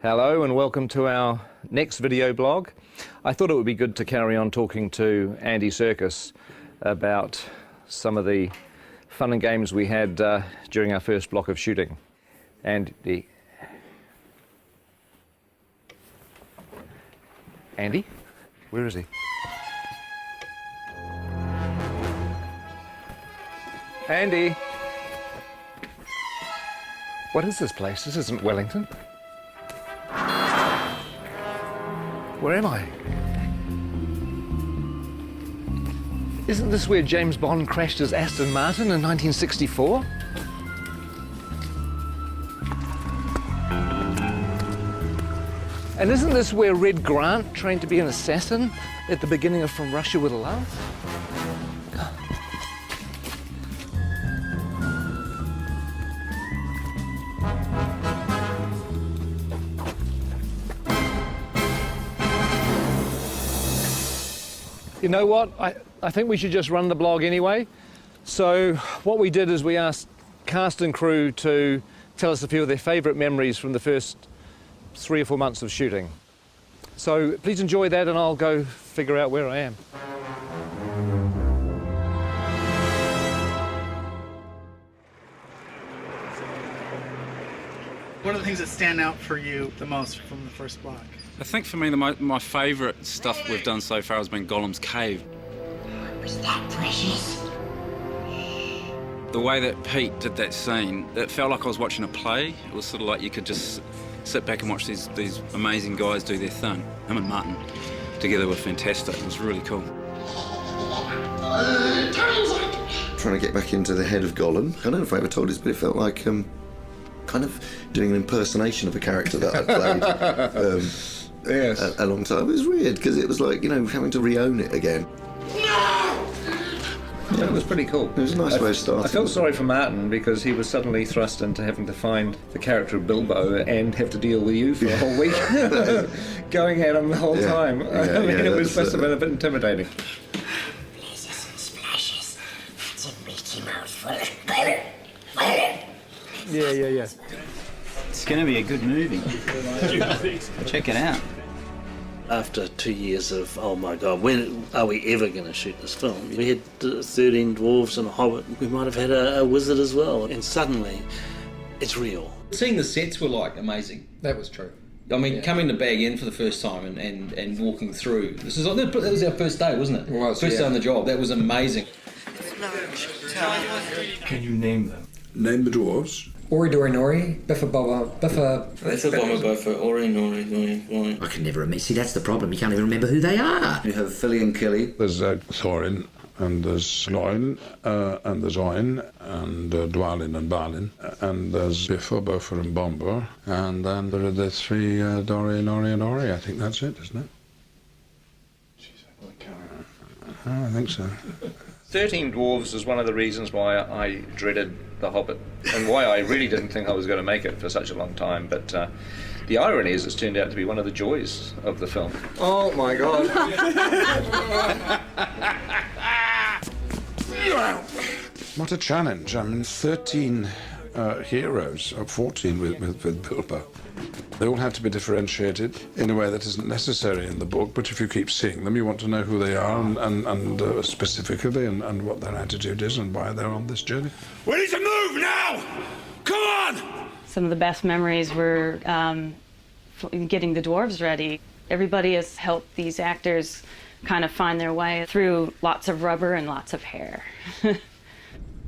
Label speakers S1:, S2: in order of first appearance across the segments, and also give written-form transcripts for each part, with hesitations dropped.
S1: Hello and welcome to our next video blog. I thought it would be good to carry on talking to Andy Serkis about some of the fun and games we had during our first block of shooting. Andy? Where is he? Andy? What is this place? This isn't Wellington. Where am I? Isn't this where James Bond crashed his Aston Martin in 1964? And isn't this where Red Grant trained to be an assassin at the beginning of From Russia with Love? You know what? I think we should just run the blog anyway. So what we did is we asked cast and crew to tell us a few of their favourite memories from the first 3 or 4 months of shooting. So please enjoy that and I'll go figure out where I am.
S2: What are the things that stand out for you the most from the first block?
S3: I think for me, my favourite stuff we've done so far has been Gollum's cave.
S4: Was that precious?
S3: The way that Pete did that scene, it felt like I was watching a play. It was sort of like you could just sit back and watch these amazing guys do their thing. Him and Martin together were fantastic. It was really cool.
S5: Trying to get back into the head of Gollum. I don't know if I ever told this, but it felt like kind of doing an impersonation of a character that I played
S1: Yes.
S5: a long time. It was weird because it was like, you know, having to re-own it again.
S1: Yeah, it was pretty cool.
S5: It was a nice way of starting.
S1: I felt sorry for Martin because he was suddenly thrust into having to find the character of Bilbo and have to deal with you for a whole week, going at him the whole time. I mean, it must have been a bit intimidating.
S4: Blizzes and splashes. That's a meaty mouthful.
S1: Yeah.
S6: It's going to be a good movie. Check it out.
S7: After 2 years of, oh my God, when are we ever going to shoot this film? We had 13 dwarves and a hobbit. We might have had a wizard as well. And suddenly, it's real.
S8: Seeing the sets were like amazing.
S9: That was true.
S8: I mean, coming to Bag End for the first time and walking through. That was our first day, wasn't it?
S9: It was,
S8: first day on the job. That was amazing.
S10: Can you name them?
S11: Name the dwarves.
S9: Ori Dori Nori, Biffa Bobba, Biffa...
S7: Biffa Bobba Buffa, Ori Nori Nori.
S4: I can never remember. See, that's the problem. You can't even remember who they are.
S5: You have Philly and Killy.
S11: There's Thorin, and there's Sloin, and there's Oin, and Dwalin and Balin, and there's Biffa, Buffer and Bomber, and then there are the three Dori, Nori and Ori. I think that's it, isn't it? I think so.
S1: 13 Dwarves is one of the reasons why I dreaded The Hobbit and why I really didn't think I was going to make it for such a long time. But the irony is it's turned out to be one of the joys of the film. Oh my God.
S11: What a challenge. I mean, 13 heroes, or 14 with Bilbo. They all have to be differentiated in a way that isn't necessary in the book, but if you keep seeing them, you want to know who they are and specifically and what their attitude is and why they're on this journey.
S10: We need to move now! Come on!
S12: Some of the best memories were getting the dwarves ready. Everybody has helped these actors kind of find their way through lots of rubber and lots of hair.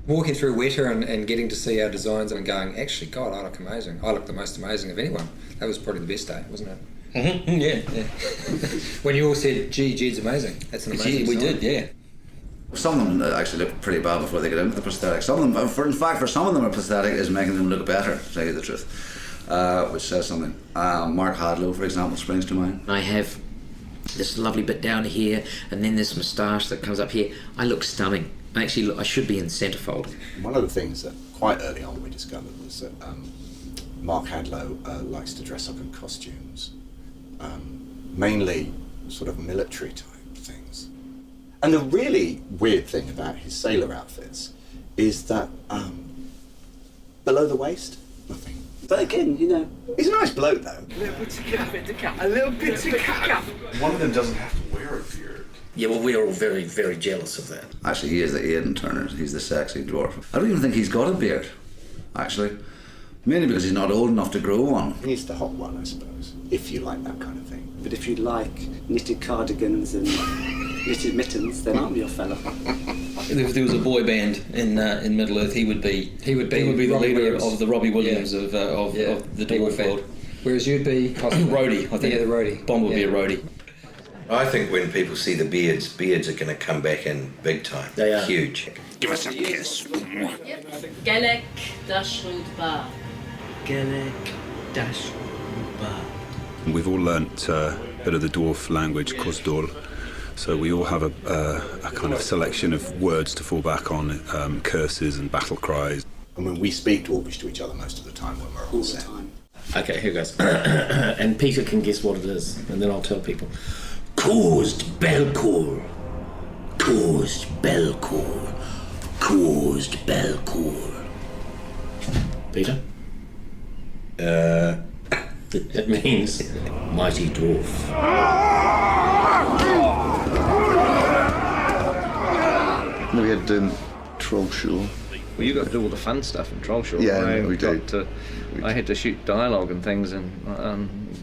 S9: Walking through Weta and getting to see our designs and going, actually, God, I look amazing. I look the most amazing of anyone. That was probably the best day, wasn't it?
S8: Mm-hmm. Yeah.
S9: When you all said, gee, Jed's amazing. That's an amazing
S8: We
S9: design.
S8: did, yeah.
S5: Some of them actually look pretty bad before they get into the prosthetic. Some of them, for some of them, a prosthetic is making them look better, to tell you the truth, which says something. Mark Hadlow, for example, springs to mind.
S4: I have this lovely bit down here, and then this moustache that comes up here. I look stunning. I should be in centrefold.
S13: One of the things that quite early on we discovered was that Mark Hadlow likes to dress up in costumes, mainly sort of military type things. And the really weird thing about his sailor outfits is that below the waist, nothing.
S14: But again, you know,
S13: he's a nice bloke though.
S14: A little bit to cut. A little bit to cut.
S11: One of them doesn't have to wear a beard.
S7: Yeah, well, we're all very, very jealous of that.
S5: Actually, he is the Aidan Turner. He's the sexy dwarf. I don't even think he's got a beard, actually. Mainly because he's not old enough to grow one.
S13: He's the hot one, I suppose, if you like that kind of thing.
S14: But if you like knitted cardigans and knitted mittens, then I'm your fella.
S8: If there was a boy band in Middle Earth, he would be the leader
S9: Williams.
S8: of the Robbie Williams of the dwarf world.
S9: Whereas you'd be
S8: roadie, I think.
S9: Yeah, the roadie.
S8: Bond would be a roadie.
S15: I think when people see the beards are going to come back in big time.
S8: They are.
S15: Huge.
S10: Give us a kiss.
S16: Gelek Dashrudba.
S14: Gelek Dashrudba.
S17: We've all learnt a bit of the dwarf language, Kosdol, so we all have a kind of selection of words to fall back on, curses and battle cries.
S13: I mean, we speak Dwarvish to each other most of the time when we're all set.
S7: Okay, here goes. And Peter can guess what it is, and then I'll tell people. Caused Belcour. Caused Belcour. Caused Belcour. Peter? It means mighty dwarf.
S18: We had Troll Show.
S1: Well, you got to do all the fun stuff in Troll Show.
S18: Yeah, we did.
S1: I had to shoot dialogue and things, and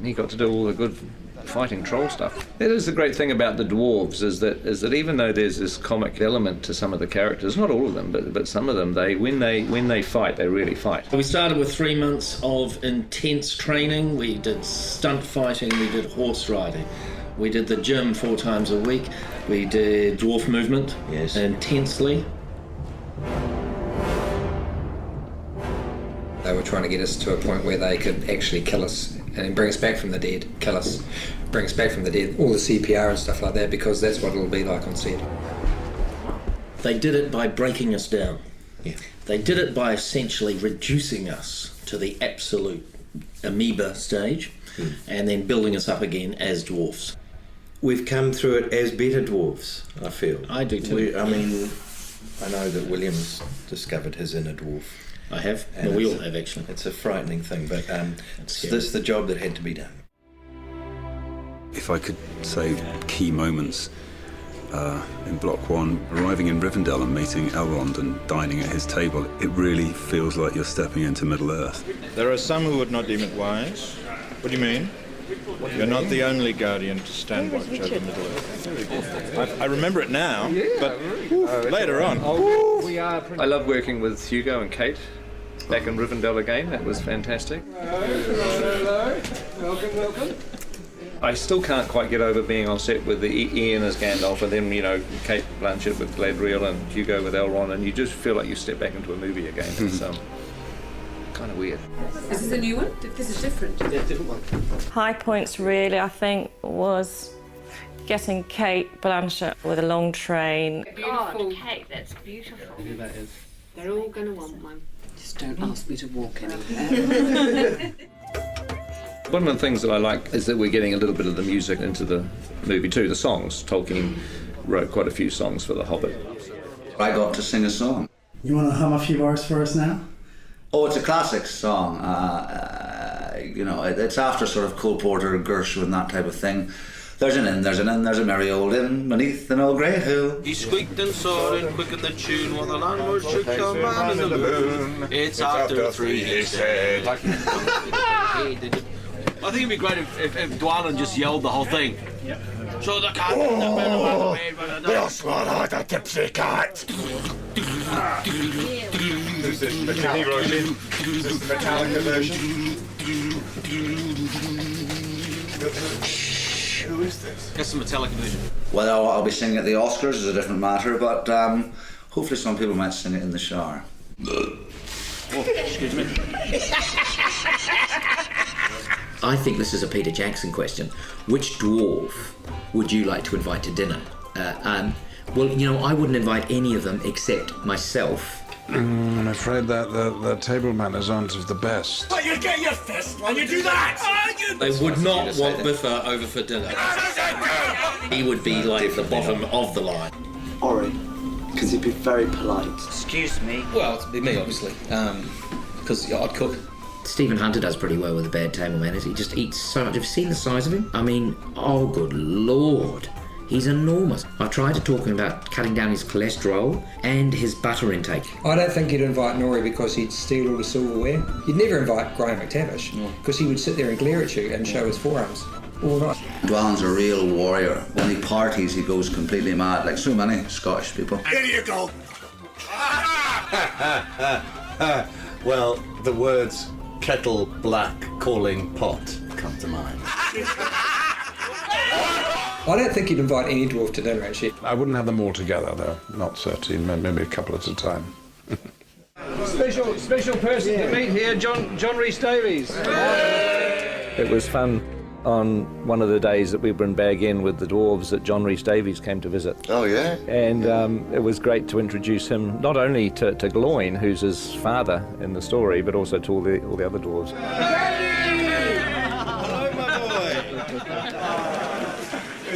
S1: he got to do all the good fighting troll stuff. That is the great thing about the dwarves is that even though there's this comic element to some of the characters, not all of them, but some of them, when they fight, they really fight.
S7: We started with 3 months of intense training. We did stunt fighting, we did horse riding. We did the gym 4 times a week. We did dwarf movement intensely.
S9: They were trying to get us to a point where they could actually kill us and bring us back from the dead, kill us, bring us back from the dead, all the CPR and stuff like that, because that's what it'll be like on set.
S7: They did it by breaking us down.
S15: Yeah.
S7: They did it by essentially reducing us to the absolute amoeba stage and then building us up again as dwarfs.
S15: We've come through it as better dwarves, I feel.
S7: I do too.
S15: I know that William's discovered his inner dwarf.
S7: I have. Well, we all have, actually.
S15: It's a frightening thing, but this is the job that had to be done.
S17: If I could say key moments in Block 1, arriving in Rivendell and meeting Elrond and dining at his table, it really feels like you're stepping into Middle-earth.
S19: There are some who would not deem it wise. What do you mean? You're not the only guardian to stand watch over Middle-earth. I remember it now, but later on.
S1: I love working with Hugo and Kate back in Rivendell again. That was fantastic.
S20: Hello. Welcome.
S1: I still can't quite get over being on set with Ian as Gandalf and then, Kate Blanchett with Galadriel and Hugo with Elrond, and you just feel like you step back into a movie again. It's kind of weird.
S16: Is this a new one? This is different.
S14: Yeah, different one.
S21: High points really, I think, was getting Kate Blanchett with a long train.
S16: Beautiful. Kate, that's beautiful.
S14: Who that is?
S16: They're all going to want one.
S22: Just don't ask me to walk anywhere.
S1: One of the things that I like is that we're getting a little bit of the music into the movie too, the songs. Tolkien wrote quite a few songs for The Hobbit.
S5: I got to sing a song.
S2: You want to hum a few bars for us now?
S5: Oh, it's a classic song. It's after sort of Cole Porter, Gershwin, that type of thing. There's an inn, there's a merry old inn beneath an old grey hill.
S10: He squeaked and soared and quickened the tune while the landlord shook the man in the moon. It's after 3, he said. I think it'd be great if Dwalin just yelled the whole thing. So the cat
S20: We'll swallow the tipsy cat. Is this the Metallica version? Who is this?
S10: That's the Metallica version.
S5: Well, I'll be singing at the Oscars is a different matter, but hopefully some people might sing it in the shower.
S10: Excuse me.
S4: I think this is a Peter Jackson question. Which dwarf would you like to invite to dinner? Well, I wouldn't invite any of them except myself.
S11: I'm afraid that the table manners aren't of the best.
S20: But you get your fist when you do that!
S7: They would not want Biffa over for dinner. He would be like the bottom of the line.
S14: Ori, because he'd be very polite.
S22: Excuse me.
S8: Well, it'd be me, obviously, because I'd cook.
S4: Stephen Hunter does pretty well with a bad table manners. He just eats so much. Have you seen the size of him? I mean, oh good lord. He's enormous. I've tried to talk to him about cutting down his cholesterol and his butter intake.
S9: I don't think he'd invite Nori because he'd steal all the silverware. He'd never invite Graham McTavish because he would sit there and glare at you and show his forearms all night.
S5: Dwallin's a real warrior. When he parties, he goes completely mad, like so many Scottish people.
S20: Here you go.
S3: Well, the words kettle black calling pot come to mind.
S9: I don't think he'd invite any dwarf to dinner, actually.
S11: I wouldn't have them all together, though. Not 13, maybe a couple at a time.
S1: Special person to meet here, John Rhys Davies. It was fun on one of the days that we were in Bag End with the dwarves that John Rhys Davies came to visit.
S18: Oh, yeah?
S1: And it was great to introduce him not only to Gloin, who's his father in the story, but also to all the other dwarves.
S20: Hello, my boy.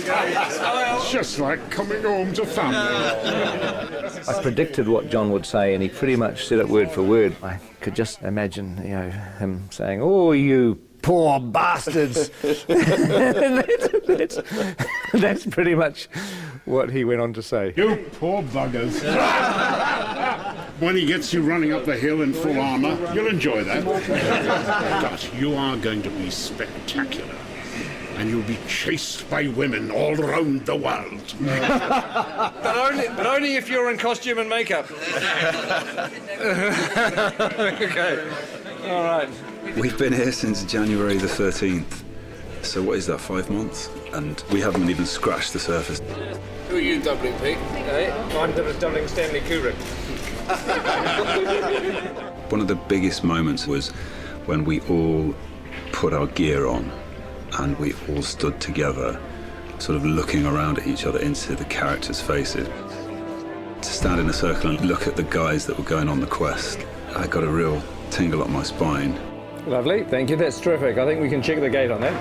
S11: It's just like coming home to family.
S1: I predicted what John would say, and he pretty much said it word for word. I could just imagine, him saying, "Oh, you poor bastards." that's pretty much what he went on to say.
S11: You poor buggers. When he gets you running up the hill in full armour, you'll enjoy that. But you are going to be spectacular. And you'll be chased by women all around the world.
S1: but only if you're in costume and makeup. Okay. All right.
S17: We've been here since January the 13th. So what is that, 5 months? And we haven't even scratched the surface.
S1: Who are you doubling, Pete? Hey, I'm doubling Stanley Kubrick.
S17: One of the biggest moments was when we all put our gear on and we all stood together, sort of looking around at each other into the characters' faces. To stand in a circle and look at the guys that were going on the quest, I got a real tingle up my spine.
S1: Lovely, thank you, that's terrific. I think we can check the gate on that.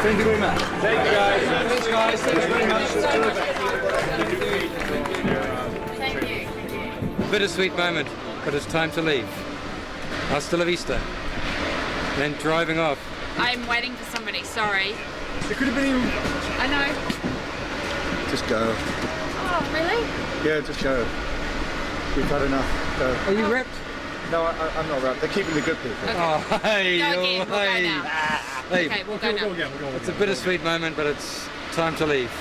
S1: Thank you very much. Thank you, guys. Thanks, guys. Thanks very much.
S16: Thank you.
S6: Bittersweet moment, but it's time to leave. Hasta la vista. Then driving off.
S16: I'm waiting for somebody, sorry.
S20: It could have been you.
S16: I know.
S20: Just go.
S16: Oh, really?
S20: Yeah, just go. We've had enough. Go.
S6: Are you wrapped?
S20: No, I'm not wrapped. They're keeping the good people.
S16: Okay.
S6: Oh, hey,
S16: Go again, we'll go now.
S6: Hey.
S16: Okay, we'll go now.
S6: It's a bittersweet moment, but it's time to leave.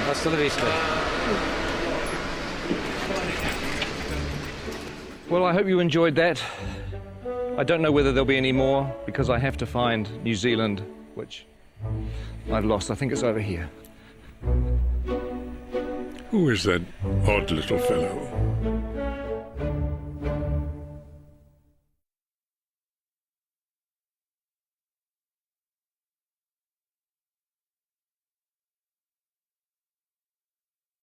S6: Hasta la vista.
S1: Well, I hope you enjoyed that. I don't know whether there'll be any more because I have to find New Zealand, which I've lost. I think it's over here.
S11: Who is that odd little fellow?